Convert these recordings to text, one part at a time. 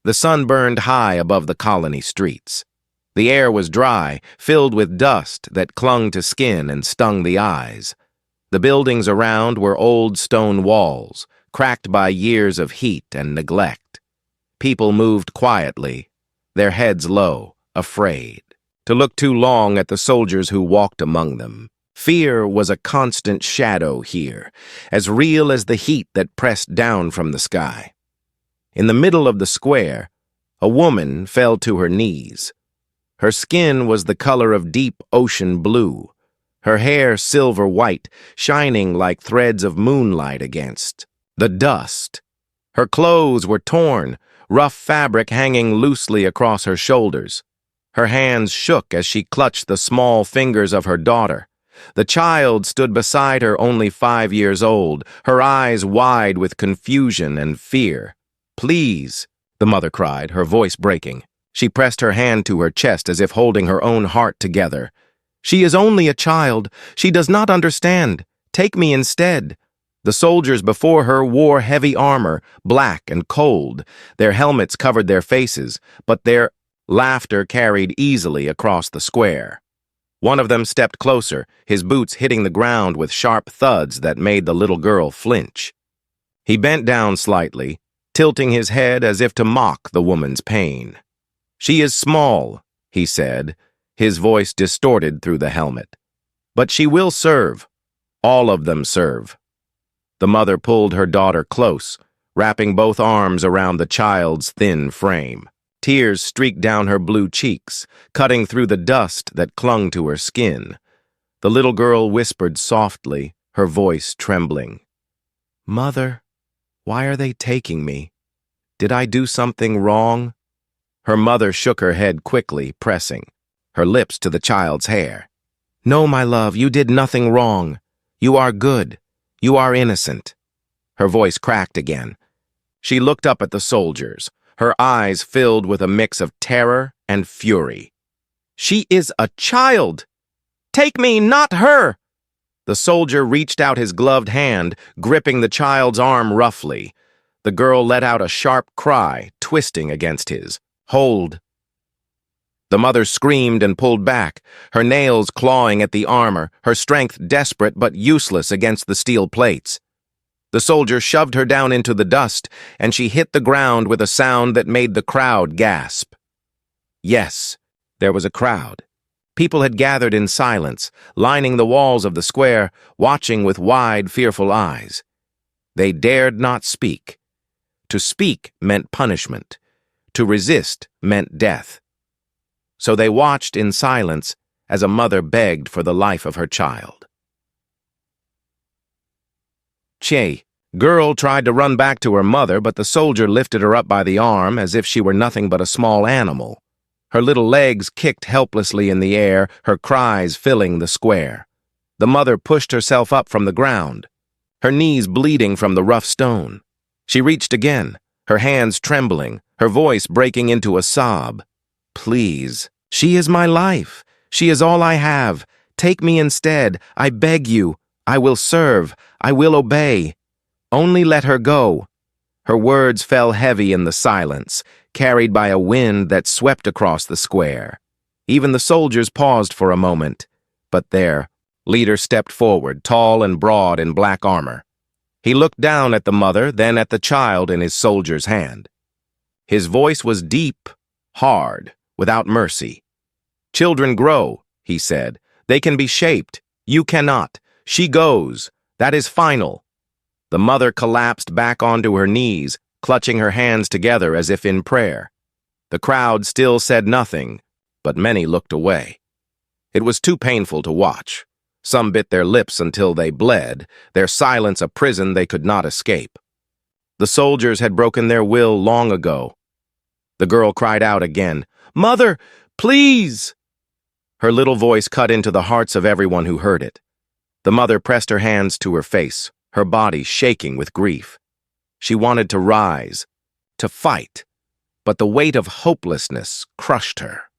The sun burned high above the colony streets. The air was dry, filled with dust that clung to skin and stung the eyes. The buildings around were old stone walls, cracked by years of heat and neglect. People moved quietly, their heads low, afraid, to look too long at the soldiers who walked among them. Fear was a constant shadow here, as real as the heat that pressed down from the sky. In the middle of the square, a woman fell to her knees. Her skin was the color of deep ocean blue, her hair silver white, shining like threads of moonlight against the dust. Her clothes were torn, rough fabric hanging loosely across her shoulders. Her hands shook as she clutched the small fingers of her daughter. The child stood beside her, only 5 years old, her eyes wide with confusion and fear. "Please," the mother cried, her voice breaking. She pressed her hand to her chest as if holding her own heart together. "She is only a child. She does not understand. Take me instead." The soldiers before her wore heavy armor, black and cold. Their helmets covered their faces, but their laughter carried easily across the square. One of them stepped closer, his boots hitting the ground with sharp thuds that made the little girl flinch. He bent down slightly, tilting his head as if to mock the woman's pain. "She is small," he said, his voice distorted through the helmet. "But she will serve. All of them serve." The mother pulled her daughter close, wrapping both arms around the child's thin frame. Tears streaked down her blue cheeks, cutting through the dust that clung to her skin. The little girl whispered softly, her voice trembling. "Mother, why are they taking me? Did I do something wrong?" Her mother shook her head quickly, pressing her lips to the child's hair. "No, my love, you did nothing wrong. You are good. You are innocent." Her voice cracked again. She looked up at the soldiers, her eyes filled with a mix of terror and fury. "She is a child! Take me, not her!" The soldier reached out his gloved hand, gripping the child's arm roughly. The girl let out a sharp cry, twisting against his. "Hold!" The mother screamed and pulled back, her nails clawing at the armor, her strength desperate but useless against the steel plates. The soldier shoved her down into the dust, and she hit the ground with a sound that made the crowd gasp. Yes, there was a crowd. People had gathered in silence, lining the walls of the square, watching with wide, fearful eyes. They dared not speak. To speak meant punishment. To resist meant death. So they watched in silence as a mother begged for the life of her child. Girl tried to run back to her mother, but the soldier lifted her up by the arm as if she were nothing but a small animal. Her little legs kicked helplessly in the air, her cries filling the square. The mother pushed herself up from the ground, her knees bleeding from the rough stone. She reached again, her hands trembling, her voice breaking into a sob. "Please, she is my life. She is all I have. Take me instead. I beg you. I will serve. I will obey. Only let her go." Her words fell heavy in the silence, carried by a wind that swept across the square. Even the soldiers paused for a moment, but their leader stepped forward, tall and broad in black armor. He looked down at the mother, then at the child in his soldier's hand. His voice was deep, hard, without mercy. "Children grow," he said. "They can be shaped. You cannot. She goes. That is final." The mother collapsed back onto her knees, clutching her hands together as if in prayer. The crowd still said nothing, but many looked away. It was too painful to watch. Some bit their lips until they bled, their silence a prison they could not escape. The soldiers had broken their will long ago. The girl cried out again, "Mother, please!" Her little voice cut into the hearts of everyone who heard it. The mother pressed her hands to her face, her body shaking with grief. She wanted to rise, to fight, but the weight of hopelessness crushed her.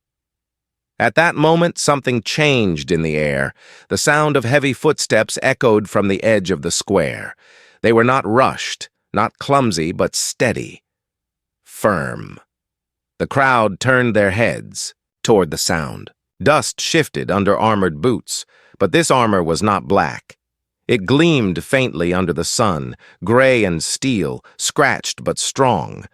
At that moment, something changed in the air. The sound of heavy footsteps echoed from the edge of the square. They were not rushed, not clumsy, but steady, firm. The crowd turned their heads toward the sound. Dust shifted under armored boots, but this armor was not black. It gleamed faintly under the sun, gray and steel, scratched but strong.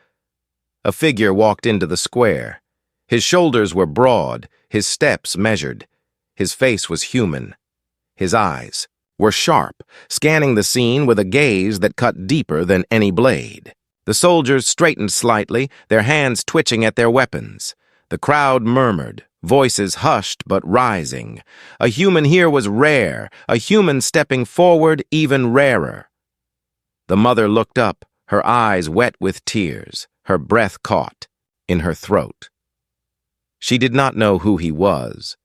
A figure walked into the square. His shoulders were broad, his steps measured. His face was human. His eyes were sharp, scanning the scene with a gaze that cut deeper than any blade. The soldiers straightened slightly, their hands twitching at their weapons. The crowd murmured, voices hushed but rising. A human here was rare, a human stepping forward even rarer. The mother looked up, her eyes wet with tears, her breath caught in her throat. She did not know who he was,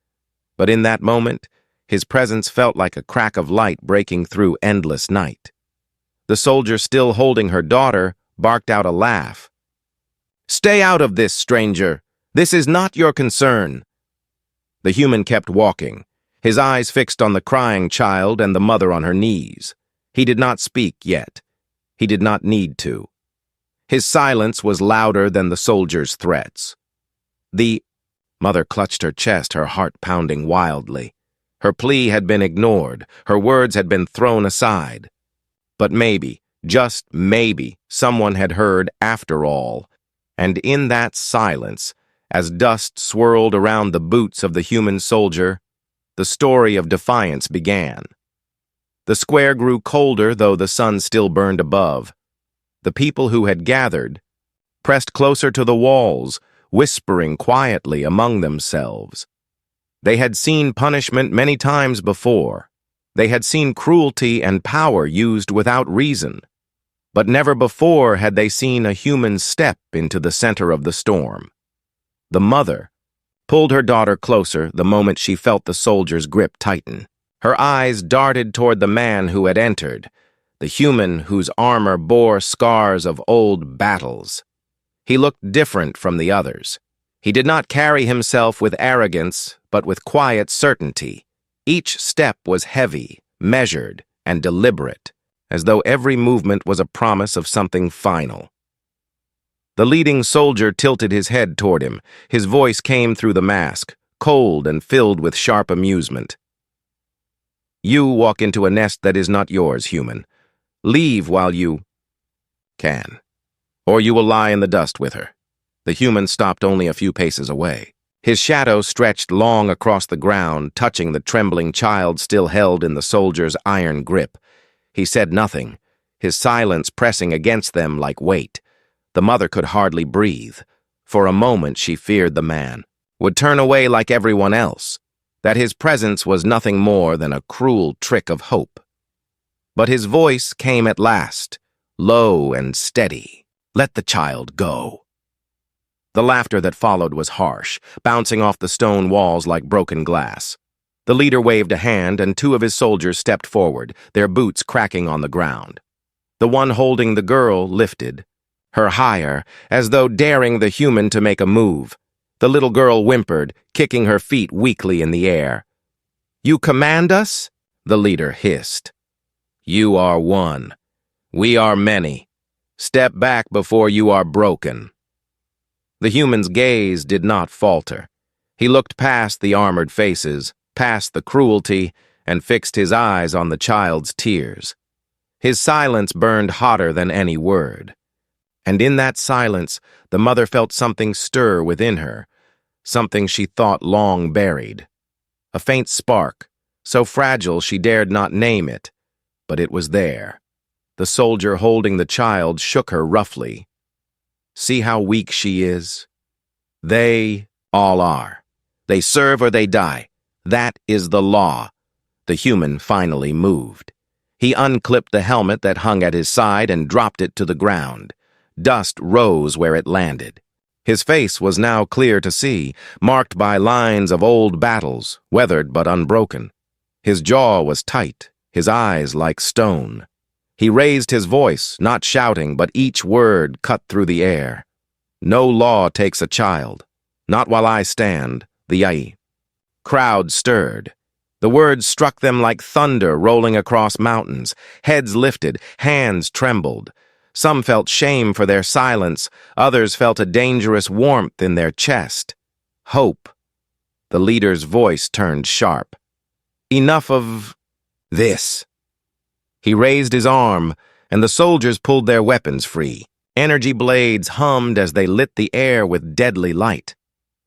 but in that moment, his presence felt like a crack of light breaking through endless night. The soldier, still holding her daughter, barked out a laugh. "Stay out of this, stranger. This is not your concern." The human kept walking, his eyes fixed on the crying child and the mother on her knees. He did not speak yet. He did not need to. His silence was louder than the soldier's threats. The mother clutched her chest, her heart pounding wildly. Her plea had been ignored, her words had been thrown aside. But maybe, just maybe, someone had heard after all, and in that silence, as dust swirled around the boots of the human soldier, the story of defiance began. The square grew colder, though the sun still burned above. The people who had gathered pressed closer to the walls, whispering quietly among themselves. They had seen punishment many times before. They had seen cruelty and power used without reason. But never before had they seen a human step into the center of the storm. The mother pulled her daughter closer the moment she felt the soldier's grip tighten. Her eyes darted toward the man who had entered, the human whose armor bore scars of old battles. He looked different from the others. He did not carry himself with arrogance, but with quiet certainty. Each step was heavy, measured, and deliberate, as though every movement was a promise of something final. The leading soldier tilted his head toward him. His voice came through the mask, cold and filled with sharp amusement. "You walk into a nest that is not yours, human. Leave while you can, or you will lie in the dust with her." The human stopped only a few paces away. His shadow stretched long across the ground, touching the trembling child still held in the soldier's iron grip. He said nothing, his silence pressing against them like weight. The mother could hardly breathe. For a moment she feared the man would turn away like everyone else, that his presence was nothing more than a cruel trick of hope. But his voice came at last, low and steady. "Let the child go." The laughter that followed was harsh, bouncing off the stone walls like broken glass. The leader waved a hand, and two of his soldiers stepped forward, their boots cracking on the ground. The one holding the girl lifted her higher, as though daring the human to make a move. The little girl whimpered, kicking her feet weakly in the air. "You command us?" the leader hissed. "You are one. We are many. Step back before you are broken." The human's gaze did not falter. He looked past the armored faces, past the cruelty, and fixed his eyes on the child's tears. His silence burned hotter than any word. And in that silence, the mother felt something stir within her, something she thought long buried. A faint spark, so fragile she dared not name it, but it was there. The soldier holding the child shook her roughly. "See how weak she is? They all are. They serve or they die. That is the law." The human finally moved. He unclipped the helmet that hung at his side and dropped it to the ground. Dust rose where it landed. His face was now clear to see, marked by lines of old battles, weathered but unbroken. His jaw was tight, his eyes like stone. He raised his voice, not shouting, but each word cut through the air. "No law takes a child. Not while I stand, the Yai." Crowd stirred. The words struck them like thunder rolling across mountains. Heads lifted, hands trembled. Some felt shame for their silence, others felt a dangerous warmth in their chest. Hope. The leader's voice turned sharp. Enough of this. He raised his arm, and the soldiers pulled their weapons free. Energy blades hummed as they lit the air with deadly light.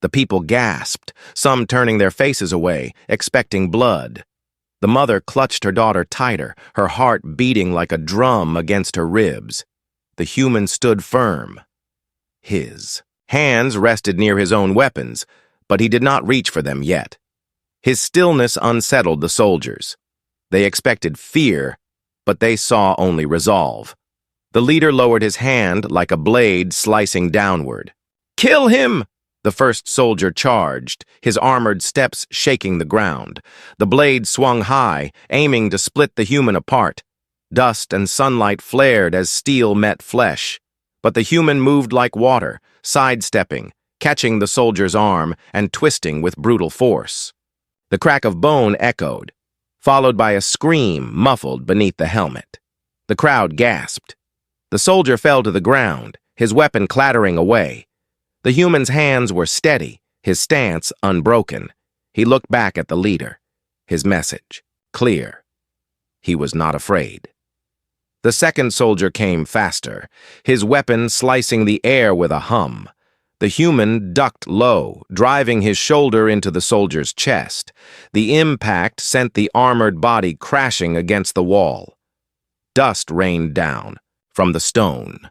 The people gasped, some turning their faces away, expecting blood. The mother clutched her daughter tighter, her heart beating like a drum against her ribs. The human stood firm. His hands rested near his own weapons, but he did not reach for them yet. His stillness unsettled the soldiers. They expected fear, but they saw only resolve. The leader lowered his hand like a blade slicing downward. "Kill him!" The first soldier charged, his armored steps shaking the ground. The blade swung high, aiming to split the human apart. Dust and sunlight flared as steel met flesh. But the human moved like water, sidestepping, catching the soldier's arm and twisting with brutal force. The crack of bone echoed, followed by a scream muffled beneath the helmet. The crowd gasped. The soldier fell to the ground, his weapon clattering away. The human's hands were steady, his stance unbroken. He looked back at the leader, his message clear. He was not afraid. The second soldier came faster, his weapon slicing the air with a hum. The human ducked low, driving his shoulder into the soldier's chest. The impact sent the armored body crashing against the wall. Dust rained down from the stone.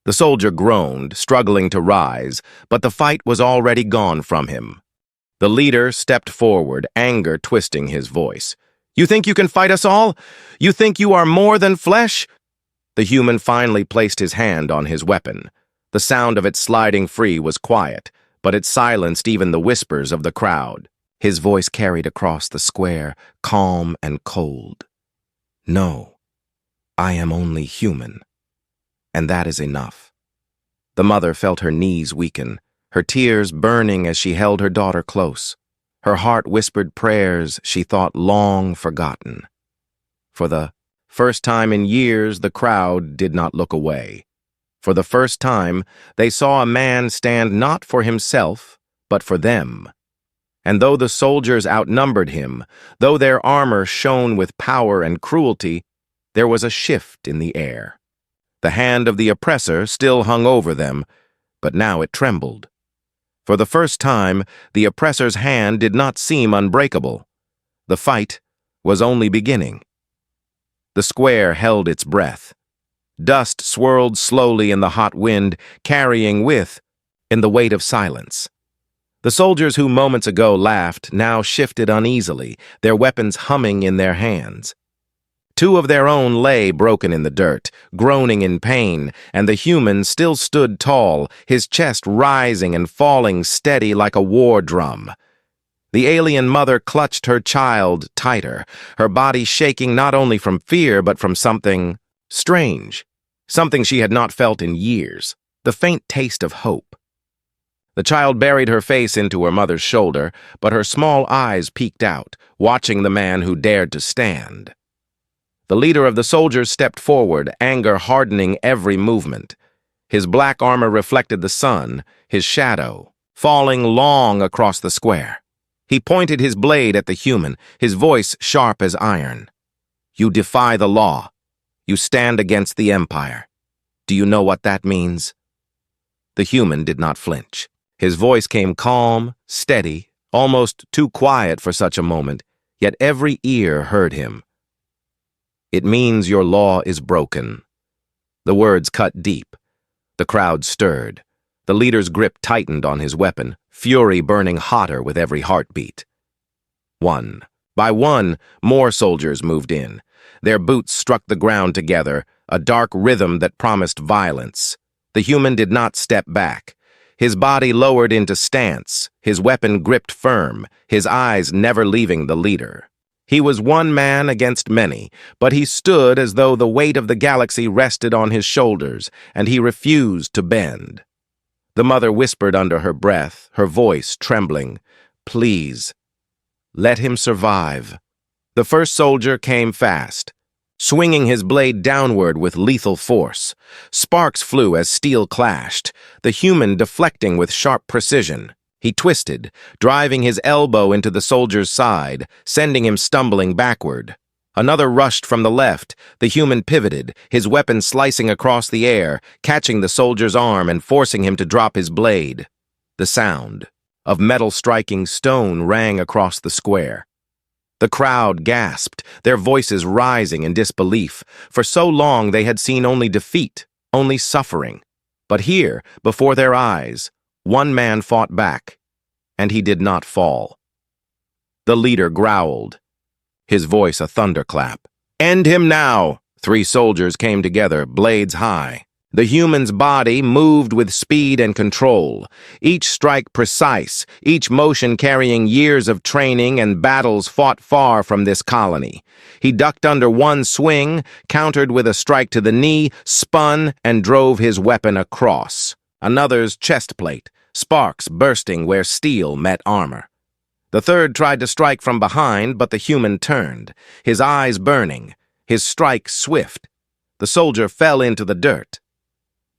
The soldier groaned, struggling to rise, but the fight was already gone from him. The leader stepped forward, anger twisting his voice. "You think you can fight us all? You think you are more than flesh?" The human finally placed his hand on his weapon. The sound of it sliding free was quiet, but it silenced even the whispers of the crowd. His voice carried across the square, calm and cold. "No, I am only human. And that is enough." The mother felt her knees weaken, her tears burning as she held her daughter close. Her heart whispered prayers she thought long forgotten. For the first time in years, the crowd did not look away. For the first time, they saw a man stand not for himself, but for them. And though the soldiers outnumbered him, though their armor shone with power and cruelty, there was a shift in the air. The hand of the oppressor still hung over them, but now it trembled. For the first time, the oppressor's hand did not seem unbreakable. The fight was only beginning. The square held its breath. Dust swirled slowly in the hot wind, carrying with in the weight of silence. The soldiers who moments ago laughed now shifted uneasily, their weapons humming in their hands. Two of their own lay broken in the dirt, groaning in pain, and the human still stood tall, his chest rising and falling steady like a war drum. The alien mother clutched her child tighter, her body shaking not only from fear but from something strange, something she had not felt in years, the faint taste of hope. The child buried her face into her mother's shoulder, but her small eyes peeked out, watching the man who dared to stand. The leader of the soldiers stepped forward, anger hardening every movement. His black armor reflected the sun, his shadow, falling long across the square. He pointed his blade at the human, his voice sharp as iron. "You defy the law. You stand against the empire. Do you know what that means?" The human did not flinch. His voice came calm, steady, almost too quiet for such a moment, yet every ear heard him. "It means your law is broken." The words cut deep. The crowd stirred. The leader's grip tightened on his weapon, fury burning hotter with every heartbeat. One by one, more soldiers moved in. Their boots struck the ground together, a dark rhythm that promised violence. The human did not step back. His body lowered into stance, his weapon gripped firm, his eyes never leaving the leader. He was one man against many, but he stood as though the weight of the galaxy rested on his shoulders, and he refused to bend. The mother whispered under her breath, her voice trembling, "Please, let him survive." The first soldier came fast. swinging his blade downward with lethal force. Sparks flew as steel clashed, the human deflecting with sharp precision. He twisted, driving his elbow into the soldier's side, sending him stumbling backward. Another rushed from the left. The human pivoted, his weapon slicing across the air, catching the soldier's arm and forcing him to drop his blade. The sound of metal striking stone rang across the square. The crowd gasped, their voices rising in disbelief. For so long they had seen only defeat, only suffering. But here, before their eyes, one man fought back, and he did not fall. The leader growled, his voice a thunderclap. "End him now!" 3 soldiers came together, blades high. The human's body moved with speed and control, each strike precise, each motion carrying years of training and battles fought far from this colony. He ducked under one swing, countered with a strike to the knee, spun, and drove his weapon across. Another's chest plate, sparks bursting where steel met armor. The third tried to strike from behind, but the human turned, his eyes burning, his strike swift. The soldier fell into the dirt.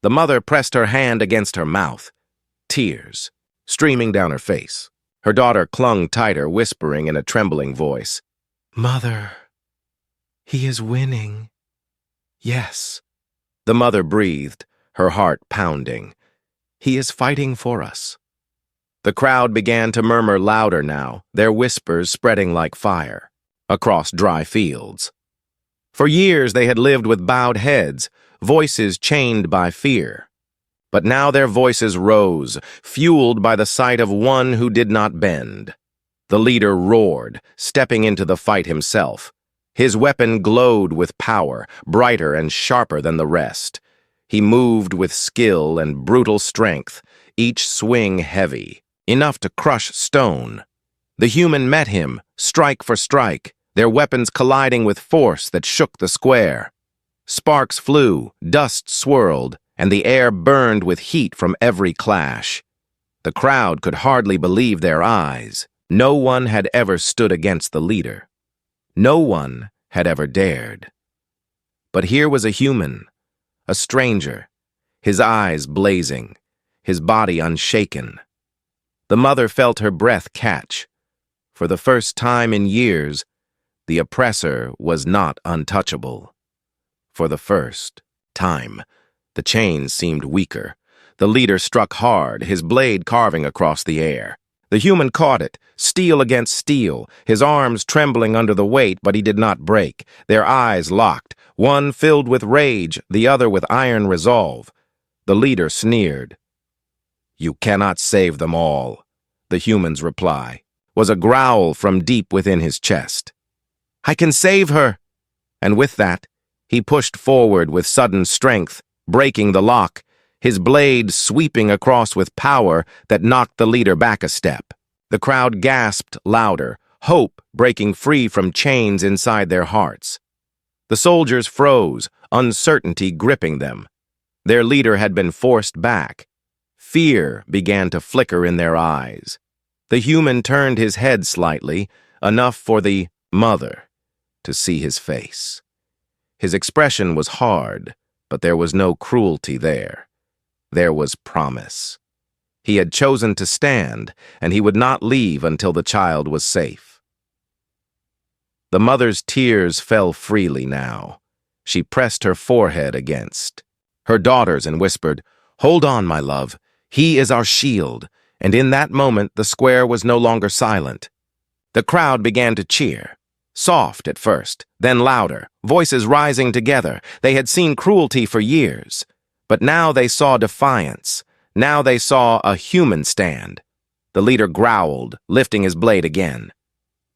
The mother pressed her hand against her mouth, tears streaming down her face. Her daughter clung tighter, whispering in a trembling voice, "Mother, he is winning." "Yes," the mother breathed, her heart pounding. "He is fighting for us." The crowd began to murmur louder now, their whispers spreading like fire across dry fields. For years they had lived with bowed heads, voices chained by fear. But now their voices rose, fueled by the sight of one who did not bend. The leader roared, stepping into the fight himself. His weapon glowed with power, brighter and sharper than the rest. He moved with skill and brutal strength, each swing heavy, enough to crush stone. The human met him, strike for strike, their weapons colliding with force that shook the square. Sparks flew, dust swirled, and the air burned with heat from every clash. The crowd could hardly believe their eyes. No one had ever stood against the leader. No one had ever dared. But here was a human, a stranger, his eyes blazing, his body unshaken. The mother felt her breath catch. For the first time in years, the oppressor was not untouchable. For the first time, the chains seemed weaker. The leader struck hard, his blade carving across the air. The human caught it, steel against steel, his arms trembling under the weight, but he did not break. Their eyes locked, one filled with rage, the other with iron resolve. The leader sneered. "You cannot save them all." The human's reply was a growl from deep within his chest. "I can save her!" And with that, he pushed forward with sudden strength, breaking the lock, his blade sweeping across with power that knocked the leader back a step. The crowd gasped louder, hope breaking free from chains inside their hearts. The soldiers froze, uncertainty gripping them. Their leader had been forced back. Fear began to flicker in their eyes. The human turned his head slightly, enough for the mother to see his face. His expression was hard, but there was no cruelty there. There was promise. He had chosen to stand, and he would not leave until the child was safe. The mother's tears fell freely now. She pressed her forehead against her daughter's and whispered, "Hold on, my love. He is our shield." And in that moment, the square was no longer silent. The crowd began to cheer. Soft at first, then louder, voices rising together. They had seen cruelty for years. But now they saw defiance. Now they saw a human stand. The leader growled, lifting his blade again.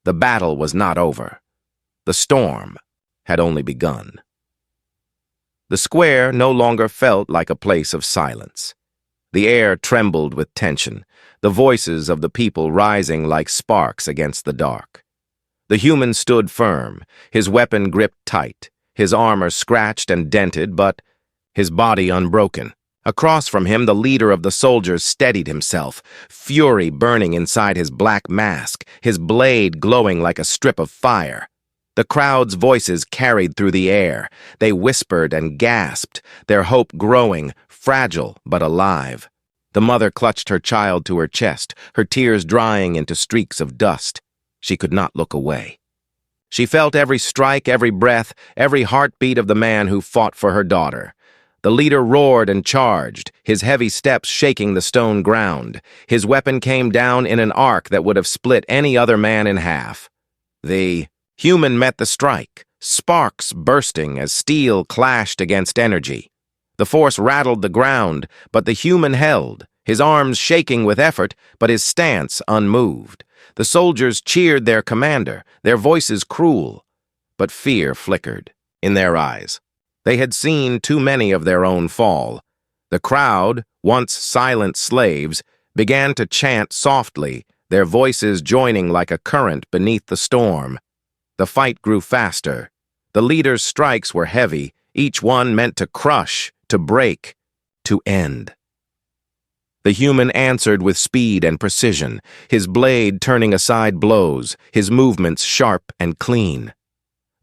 The battle was not over. The storm had only begun. The square no longer felt like a place of silence. The air trembled with tension, the voices of the people rising like sparks against the dark. The human stood firm, his weapon gripped tight, his armor scratched and dented, but his body unbroken. Across from him, the leader of the soldiers steadied himself, fury burning inside his black mask, his blade glowing like a strip of fire. The crowd's voices carried through the air. They whispered and gasped, their hope growing, fragile but alive. The mother clutched her child to her chest, her tears drying into streaks of dust. She could not look away. She felt every strike, every breath, every heartbeat of the man who fought for her daughter. The leader roared and charged, his heavy steps shaking the stone ground. His weapon came down in an arc that would have split any other man in half. The human met the strike, sparks bursting as steel clashed against energy. The force rattled the ground, but the human held, his arms shaking with effort, but his stance unmoved. The soldiers cheered their commander, their voices cruel, but fear flickered in their eyes. They had seen too many of their own fall. The crowd, once silent slaves, began to chant softly, their voices joining like a current beneath the storm. The fight grew faster. The leader's strikes were heavy, each one meant to crush, to break, to end. The human answered with speed and precision, his blade turning aside blows, his movements sharp and clean.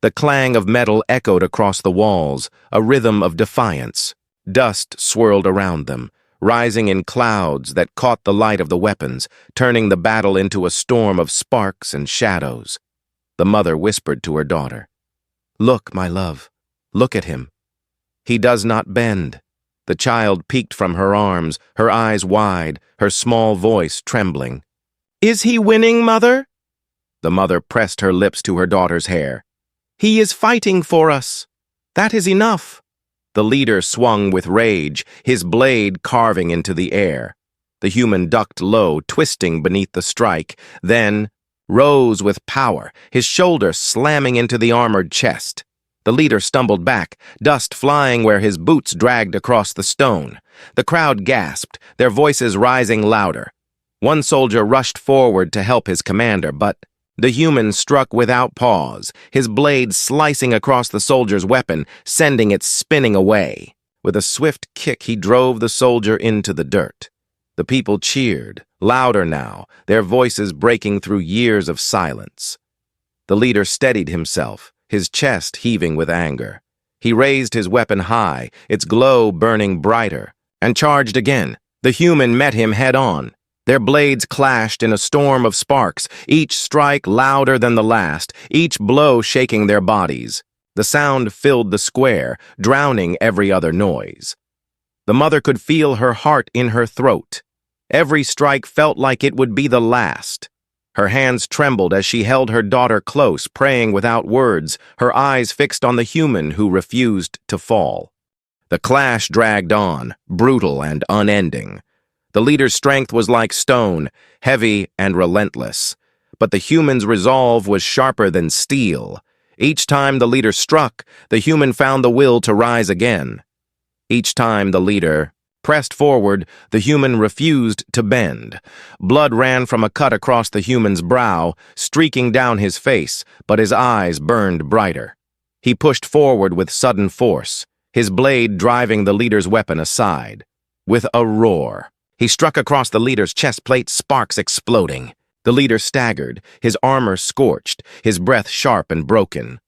The clang of metal echoed across the walls, a rhythm of defiance. Dust swirled around them, rising in clouds that caught the light of the weapons, turning the battle into a storm of sparks and shadows. The mother whispered to her daughter, "Look, my love, look at him. He does not bend." The child peeked from her arms, her eyes wide, her small voice trembling. "Is he winning, mother?" The mother pressed her lips to her daughter's hair. "He is fighting for us. That is enough." The leader swung with rage, his blade carving into the air. The human ducked low, twisting beneath the strike, then rose with power, his shoulder slamming into the armored chest. The leader stumbled back, dust flying where his boots dragged across the stone. The crowd gasped, their voices rising louder. One soldier rushed forward to help his commander, but the human struck without pause, his blade slicing across the soldier's weapon, sending it spinning away. With a swift kick, he drove the soldier into the dirt. The people cheered, louder now, their voices breaking through years of silence. The leader steadied himself, his chest heaving with anger. He raised his weapon high, its glow burning brighter, and charged again. The human met him head-on. Their blades clashed in a storm of sparks, each strike louder than the last, each blow shaking their bodies. The sound filled the square, drowning every other noise. The mother could feel her heart in her throat. Every strike felt like it would be the last. Her hands trembled as she held her daughter close, praying without words, her eyes fixed on the human who refused to fall. The clash dragged on, brutal and unending. The leader's strength was like stone, heavy and relentless. But the human's resolve was sharper than steel. Each time the leader struck, the human found the will to rise again. Each time the leader pressed forward, the human refused to bend. Blood ran from a cut across the human's brow, streaking down his face, but his eyes burned brighter. He pushed forward with sudden force, his blade driving the leader's weapon aside. With a roar, he struck across the leader's chest plate, sparks exploding. The leader staggered, his armor scorched, his breath sharp and broken.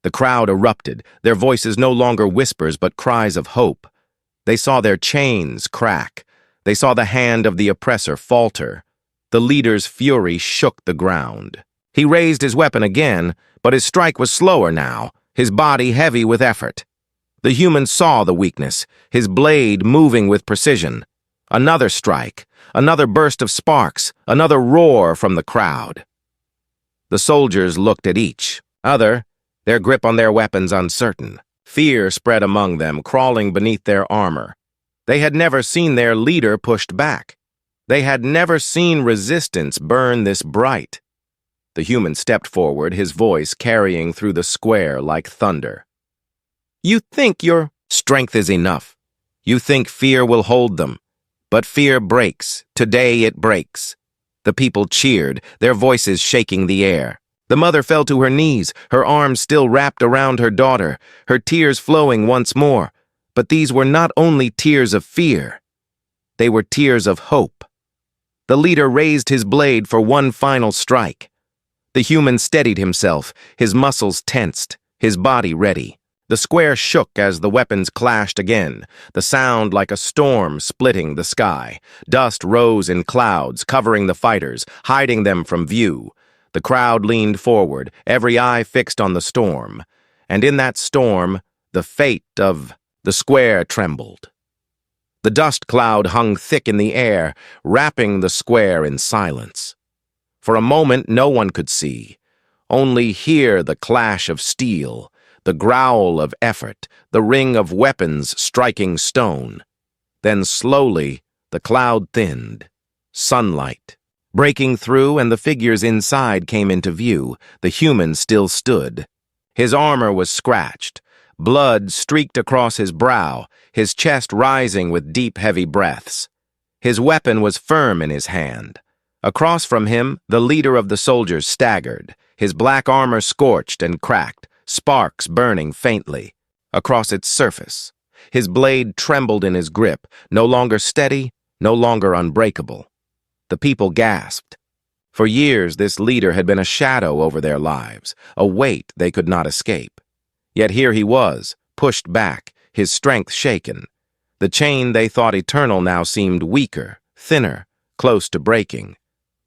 The crowd erupted, their voices no longer whispers but cries of hope. They saw their chains crack. They saw the hand of the oppressor falter. The leader's fury shook the ground. He raised his weapon again, but his strike was slower now, his body heavy with effort. The human saw the weakness, his blade moving with precision. Another strike, another burst of sparks, another roar from the crowd. The soldiers looked at each other, their grip on their weapons uncertain. Fear spread among them, crawling beneath their armor. They had never seen their leader pushed back. They had never seen resistance burn this bright. The human stepped forward, his voice carrying through the square like thunder. "You think your strength is enough. You think fear will hold them. But fear breaks. Today it breaks." The people cheered, their voices shaking the air. The mother fell to her knees, her arms still wrapped around her daughter, her tears flowing once more. But these were not only tears of fear. They were tears of hope. The leader raised his blade for one final strike. The human steadied himself, his muscles tensed, his body ready. The square shook as the weapons clashed again, the sound like a storm splitting the sky. Dust rose in clouds, covering the fighters, hiding them from view. The crowd leaned forward, every eye fixed on the storm. And in that storm, the fate of the square trembled. The dust cloud hung thick in the air, wrapping the square in silence. For a moment, no one could see, only hear the clash of steel, the growl of effort, the ring of weapons striking stone. Then slowly, the cloud thinned. Sunlight, breaking through, and the figures inside came into view. The human still stood. His armor was scratched. Blood streaked across his brow, his chest rising with deep, heavy breaths. His weapon was firm in his hand. Across from him, the leader of the soldiers staggered, his black armor scorched and cracked, sparks burning faintly. Across its surface, his blade trembled in his grip, no longer steady, no longer unbreakable. The people gasped. For years, this leader had been a shadow over their lives, a weight they could not escape. Yet here he was, pushed back, his strength shaken. The chain they thought eternal now seemed weaker, thinner, close to breaking.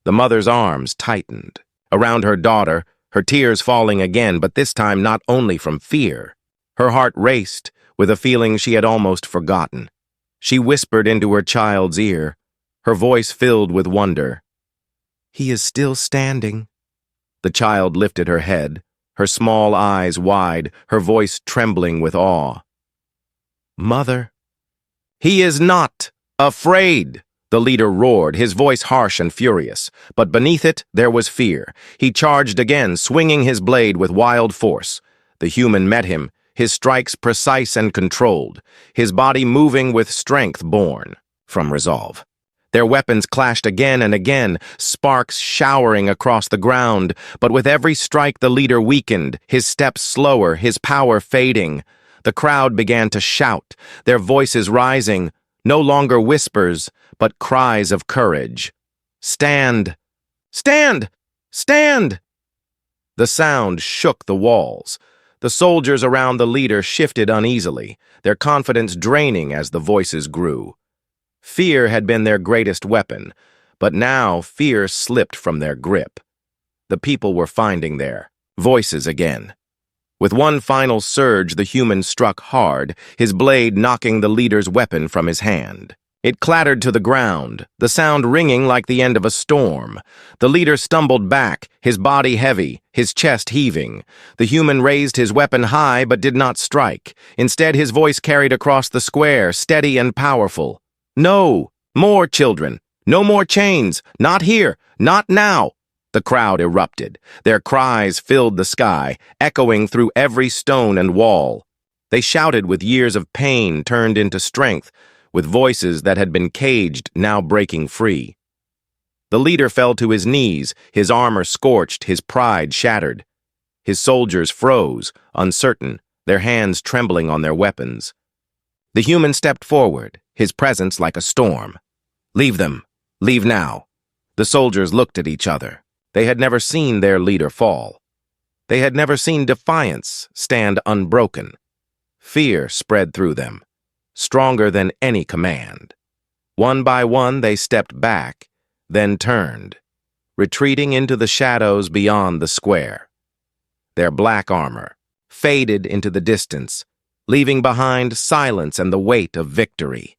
The mother's arms tightened. Around her daughter, her tears falling again, but this time not only from fear. Her heart raced with a feeling she had almost forgotten. She whispered into her child's ear, her voice filled with wonder. "He is still standing." The child lifted her head, her small eyes wide, her voice trembling with awe. "Mother." "He is not afraid," the leader roared, his voice harsh and furious. But beneath it, there was fear. He charged again, swinging his blade with wild force. The human met him, his strikes precise and controlled, his body moving with strength born from resolve. Their weapons clashed again and again, sparks showering across the ground, but with every strike the leader weakened, his steps slower, his power fading. The crowd began to shout, their voices rising, no longer whispers, but cries of courage. "Stand! Stand! Stand!" The sound shook the walls. The soldiers around the leader shifted uneasily, their confidence draining as the voices grew. Fear had been their greatest weapon, but now fear slipped from their grip. The people were finding their voices again. With one final surge, the human struck hard, his blade knocking the leader's weapon from his hand. It clattered to the ground, the sound ringing like the end of a storm. The leader stumbled back, his body heavy, his chest heaving. The human raised his weapon high but did not strike. Instead, his voice carried across the square, steady and powerful. "No! More children! No more chains! Not here! Not now!" The crowd erupted. Their cries filled the sky, echoing through every stone and wall. They shouted with years of pain turned into strength, with voices that had been caged now breaking free. The leader fell to his knees, his armor scorched, his pride shattered. His soldiers froze, uncertain, their hands trembling on their weapons. The human stepped forward, his presence like a storm. "Leave them. Leave now." The soldiers looked at each other. They had never seen their leader fall. They had never seen defiance stand unbroken. Fear spread through them, stronger than any command. One by one they stepped back, then turned, retreating into the shadows beyond the square. Their black armor faded into the distance, leaving behind silence and the weight of victory.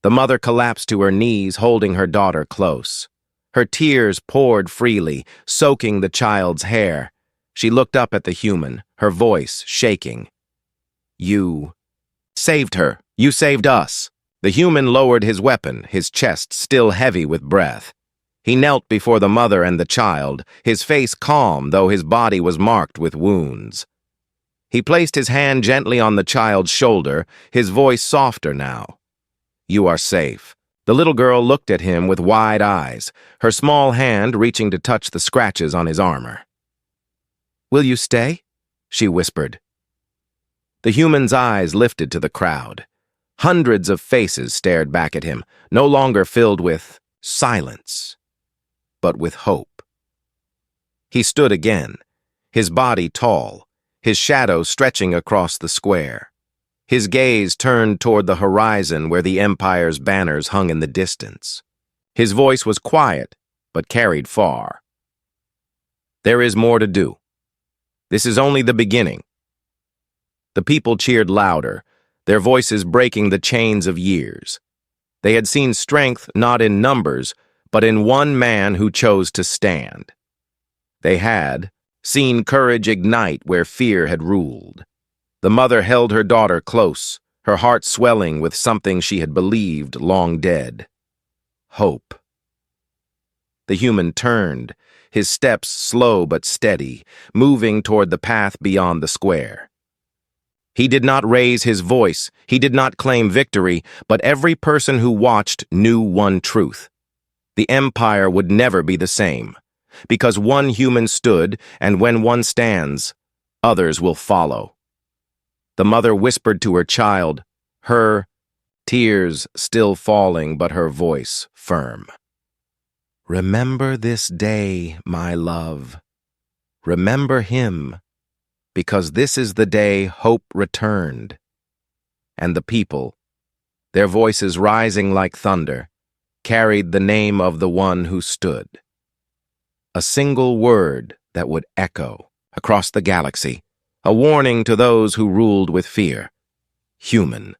The mother collapsed to her knees, holding her daughter close. Her tears poured freely, soaking the child's hair. She looked up at the human, her voice shaking. "You saved her. You saved us." The human lowered his weapon, his chest still heavy with breath. He knelt before the mother and the child, his face calm though his body was marked with wounds. He placed his hand gently on the child's shoulder, his voice softer now. "You are safe." The little girl looked at him with wide eyes, her small hand reaching to touch the scratches on his armor. "Will you stay?" she whispered. The human's eyes lifted to the crowd. Hundreds of faces stared back at him, no longer filled with silence, but with hope. He stood again, his body tall, his shadow stretching across the square. His gaze turned toward the horizon where the Empire's banners hung in the distance. His voice was quiet, but carried far. There is more to do. This is only the beginning. The people cheered louder, their voices breaking the chains of years. They had seen strength not in numbers, but in one man who chose to stand. They had seen courage ignite where fear had ruled. The mother held her daughter close, her heart swelling with something she had believed long dead. Hope. The human turned, his steps slow but steady, moving toward the path beyond the square. He did not raise his voice, he did not claim victory, but every person who watched knew one truth. The Empire would never be the same, because one human stood, and when one stands, others will follow. The mother whispered to her child, her tears still falling but her voice firm. Remember this day, my love. Remember him, because this is the day hope returned. And the people, their voices rising like thunder, carried the name of the one who stood. A single word that would echo across the galaxy, a warning to those who ruled with fear. Human.